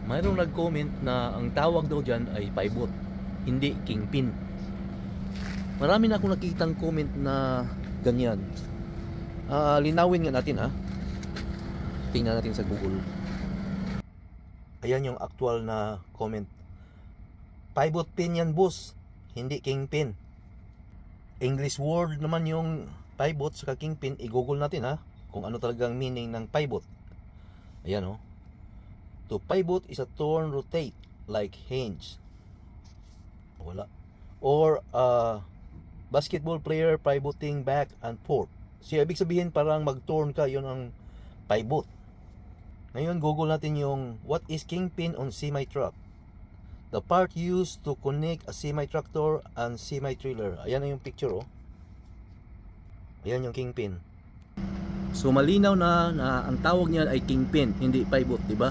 Mayroong nag-comment na ang tawag daw dyan ay pivot, hindi kingpin. Marami na akong nakitang comment na ganyan. Linawin nga natin ha. Tingnan natin sa Google. Ayan yung actual na comment. Pivot pin yan boss, hindi kingpin. English word naman yung pivot sa kingpin. I-google natin ha kung ano talagang meaning ng pivot. Ayan o. To pivot is a turn, rotate like hinge. Wala. Or basketball player pivoting back and forth. So ibig sabihin parang mag-turn ka, yun ang pivot. Ngayon google natin yung what is kingpin on semi-truck. The part used to connect a semi-tractor and semi-trailer. Ayan na yung picture oh. Ayan yung kingpin. So malinaw na ang tawag niya ay kingpin, hindi pivot, di ba?